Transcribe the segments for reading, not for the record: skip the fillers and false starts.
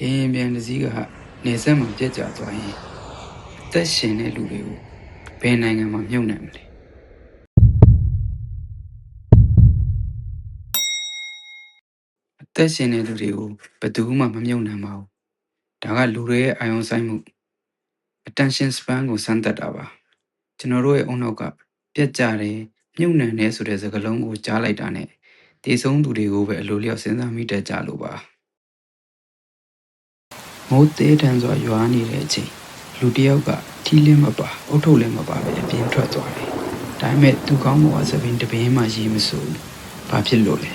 လေရင်ပြန်တစ်စီးကနေဆက်မှာပြက်ကျသွားရင်အသက်ရှင်တဲ့လူတွေကိုဘယ်နိုင်ငံမှာမြုပ်နှံမလဲအသက်ရှင်တဲ့လူတွေကိုဘယ်သူမှမမြုပ်နှံပါဘူးဒါကလူတွေရဲ့အာရုံစိုက်မှု attention span ကိုစမ်းသပ်တာပါကျွန်တော်တို့ရဲ့အုံနောက်ကပြက်ကျတယ်မြုပ်နှံတယ်ဆိုတဲ့စကားလုံးကိုကြားလိုက်တာနဲ့တေဆုံးသူတွေကိုပဲအလိုလျောက်စဉ်းစားမိတတ်ကြလို့ပါမိုးသေးတန်စွာရွာနေတဲ့အချိန်လူတစ်ယောက်ကထီးလင်းမပါအုတ်ထုတ်လည်းမပါပဲအပြင်ထွက်သွားတယ်ဒါပေမဲ့သူကောင်းပေါ်ကသပင်တပင်းမှရေးမစို့ဘာဖြစ်လို့လဲ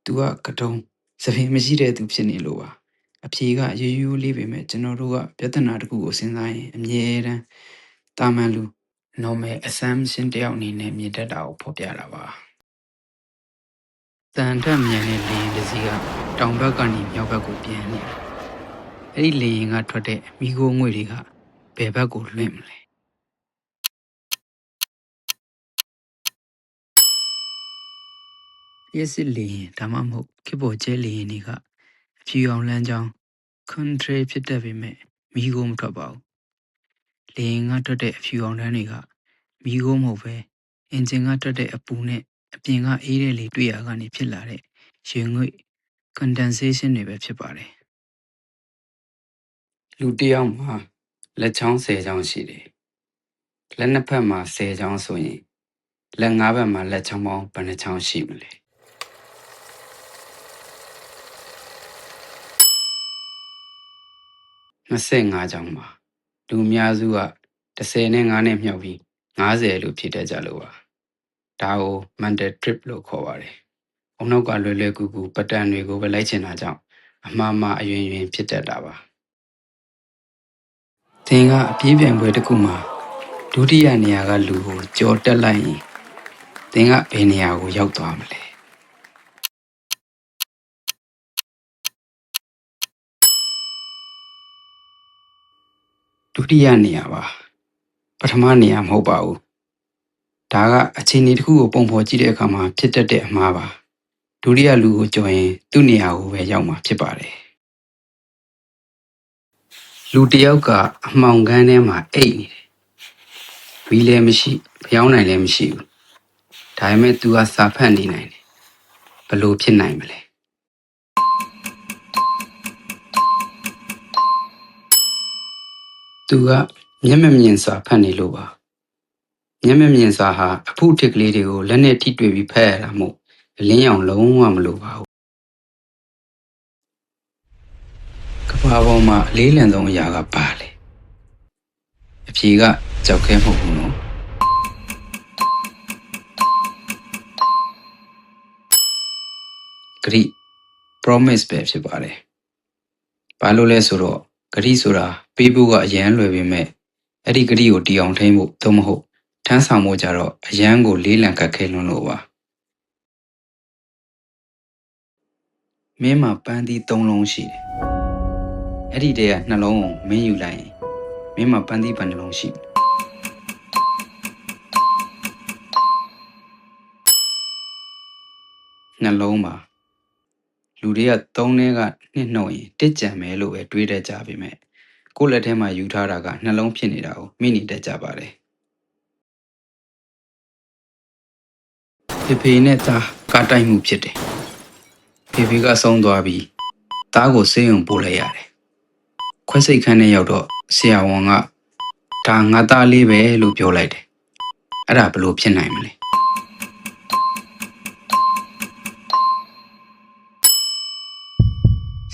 သူကကတုံးသပင်မရှိတဲ့သူဖြစ်နေလို့ပါအဖြေကရိုးရိုးလေးပဲမဲ့ကျွန်တော်တို့ကပြဿနာတစ်ခုကိုစဉ်းစားရင်အမြဲတမ်းတာမန်လူ normal assumption တယောက်အနေနဲ့မြင်တတ်တာကိုဖော်ပြတာပါတန်ထက်မြန်တဲ့လေယာဉ်တစ်စီးကတောင်ဘက်ကနေမြောက်ဘက်ကိုပြန်နေတာအဲ့ဒီလေယာဉ်ကထွက်တဲ့မိခိုးငွေတွေကဘယ်ဘက်ကိုလွင့်မလဲလျှက်စစ်လေယာဉ်ဒါမှမဟုတ်ခေတ်ပေါ်ကျဲလေယာဉ်တွေကအဖြူရောင်လမ်းကြောင်း country ဖြစ်တတ်ပေမဲ့မိခိုးမထွက်ပါဘူးလေယာဉ်ကထွက်တဲ့အဖြူရောင်တန်းတွေကမိခိုးမဟုတ်ပဲအင်ဂျင်ကထွက်တဲ့အပူနဲ့အပြင်ကအေးတဲ့လေတွေ့ရကနေဖြစ်လာတဲ့ရေငွေ့ condensation တွေပဲဖြစ်ပါတယ်လူတစ်ယောက်မှာလက်ချောင်း10ချောင်းရှိတယ်လက်နှစ်ဖက်မှာ10ချောင်းဆိုရင်လက်၅ဘက်မှာလက်ချောင်းပေါင်းဘယ်နှချောင်းရှိမလဲ25ချောင်းပါလူအများစုက10နဲ့9နဲ့မြှောက်ပြီး50လို့ဖြေတတ်ကြလို့ပါဒါကို mental trip လို့ခေါ်ပါတယ်အုံနောက်ကလွယ်လွယ်ကူကူပတ်တန်တွေကိုပဲလိုက်ချင်တာကြောင့်အမှားမှားအယွင်ယွင်ဖြစ်တတ်တာပါသင်ကအပြေးပြိုင်ပွဲတစ်ခုမှာဒုတိယနေရာကလူကိုကြော်တက်လိုက်ရင်သင်ကဘယ်နေရာကိုရောက်သွားမလဲဒုတိယနေရာပါပထမနေရာမဟုတ်ပါဘူးဒါကအခြေအနေတစ်ခုကိုပုံဖော်ကြည့်တဲ့အခါမှာဖြစ်တတ်တဲ့အမှားပါဒုတိယလူကိုကြော်ရင်သူ့နေရာကိုပဲရောက်မှာဖြစ်ပါတယ်လူတစ်ယောက်ကအမှောင်ခန်းထဲမှာအိတ်နေတယ်မီးလည်းမရှိဖျောင်းနိုင်လည်းမရှိဘူးဒါပေမဲ့သူကစာဖတ်နေနိုင်တယ်ဘလို့ဖြစ်နိုင်မလဲသူကမျက်မမြင်စာဖတ်နေလို့ပါမျက်မမြင်စာဟာအဖုထစ်ကလေးတွေကိုလက်နဲ့ထိတွေ့ပြီးဖတ်ရတာမို့အလင်းရောင်လုံးဝမလိုပါဘူးကမ္ဘာပေါ်မှာအလေးလံဆုံးအရာကဘာလဲအဖြေကကြောက်ခဲမဟုတ်ဘူးနော်ဂရိ promise ပဲဖြစ်ပါတယ်ဘာလို့လဲဆိုတော့ဂရိဆိုတာပေးဖို့ကအရန်လွယ်ပေမဲ့အဲ့ဒီဂရိကိုတီအောင်ထိန်းဖို့သို့မဟုတ်ထမ်းဆောင်ဖို့ကြတော့အရန်ကိုလေးလံခတ်ခဲလွန်းလို့ပါမင်းမှာပန်းသီး3လုံးရှိတယ်အဲ့ဒီတည်းက2လုံးကိုမင်းယူလိုက်ရင်မင်းမှာပန်းသီးဘယ်နှလုံးရှိလဲ2လုံးပါလူတွေက3ထဲက2နှုတ်ရင်တစ်ကြံမယ်လို့ပဲတွေးတတ်ကြပေမဲ့ကိုယ့်လက်ထဲမှာယူထားတာက2လုံးဖြစ်နေတာကိုမိနေတတ်ကြပါတယ်ဖေဖေနဲ့သားကားတိုက်မှုဖြစ်တယ်ဖေဖေကဆုံးသွားပြီးသားကိုဆေးရုံပို့လိုက်ရတယ်ခွဲစိတ်ခန်းထဲရောက်တော့ဆရာဝန်ကဒါငါသားလေးပဲလို့ပြောလိုက်တယ်အဲ့ဒါဘလို့ဖြစ်နိုင်မလဲ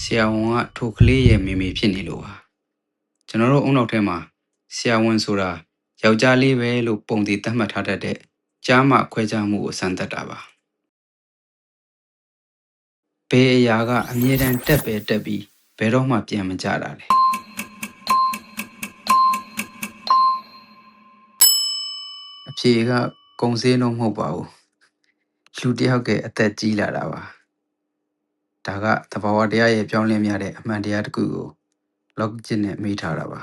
ဆရာဝန်ကထိုကလေးရဲ့မိမိဖြစ်နေလို့ပါကျွန်တော်တို့အုံနောက်ထဲမှာဆရာဝန်ဆိုတာယောက်ျားလေးပဲလို့ပုံတည်သတ်မှတ်ထားတတ်တဲ့ကြားမှခွဲခြားမှုကိုစမ်းသပ်တာပါဘယ်အရာကအမြဲတမ်းတက်ပဲတက်ပြီးဘယ်တော့မှပြန်မကြတာလဲအဖြေကကုံစင်းလုံးမဟုတ်ပါဘူးလူတစ်ယောက်ရဲ့အသက်ကြီးလာတာပါဒါကသဘာဝတရားရဲ့ပြောင်းလဲများတဲ့အမှန်တရားတစ်ခုကို logic နဲ့မေးထားတာပါ